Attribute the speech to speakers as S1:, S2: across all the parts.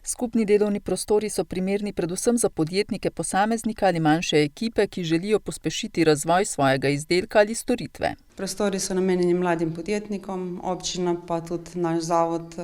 S1: Skupni delovni prostori so primerni predvsem za podjetnike posameznika ali manjše ekipe, ki želijo pospešiti razvoj svojega izdelka ali storitve.
S2: Prostori so namenjeni mladim podjetnikom, občina pa tudi naš zavod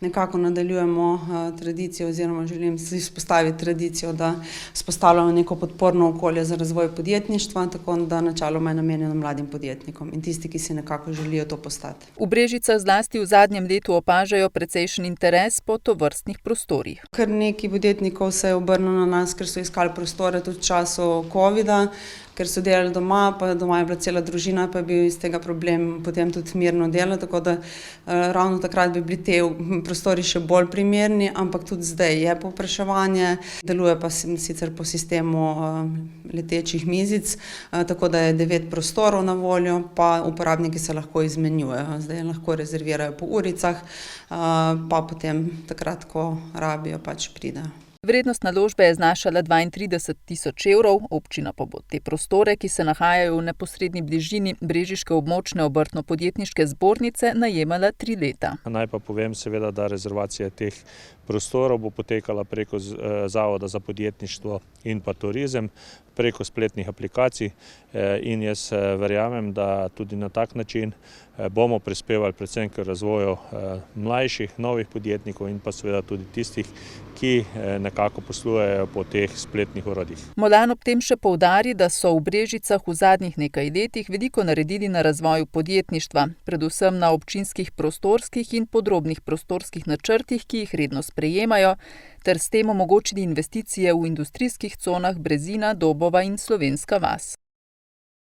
S2: nekako nadaljujemo tradicijo oziroma želim izpostaviti tradicijo, da vzpostavljamo neko podporno okolje za razvoj podjetništva, tako da načeloma je namenjeno mladim podjetnikom in tisti, ki si nekako želijo to postati.
S1: V Brežicah zlasti v zadnjem letu opažajo precejšen interes po tovrstnih prostorih.
S2: Kar nekaj podjetnikov se je obrnilo na nas, ker so iskali prostore tudi v času covida, ker so delali doma, pa doma je bila cela družina, pa je bil iz tega problem potem tudi mirno delo, tako da ravno takrat bi bili te prostori še bolj primerni, ampak tudi zdaj je povpraševanje, deluje pa sicer po sistemu letečih mizic, tako da je 9 prostorov na voljo, pa uporabniki se lahko izmenjujejo, zdaj lahko rezervirajo po uricah, pa potem takrat, ko rabijo, pač pridejo.
S1: Vrednost naložbe je znašala 32.000 evrov, občina pa bo te prostore, ki se nahajajo v neposredni bližini brežiške območne obrtno-podjetniške zbornice, najemala 3 leta.
S3: Naj pa povem seveda, da rezervacija teh prostorov bo potekala preko Zavoda za podjetništvo in pa turizem, preko spletnih aplikacij in jaz verjamem, da tudi na tak način bomo prispevali predvsem k razvoju mlajših, novih podjetnikov in pa seveda tudi tistih, ki nekako poslujejo po teh spletnih orodjih.
S1: Molan ob tem še poudari, da so v Brežicah v zadnjih nekaj letih veliko naredili na razvoju podjetništva, predvsem na občinskih prostorskih in podrobnih prostorskih načrtih, ki jih redno sprejemajo, ter s tem omogočili investicije v industrijskih conah Brezina, Dobova in Slovenska vas.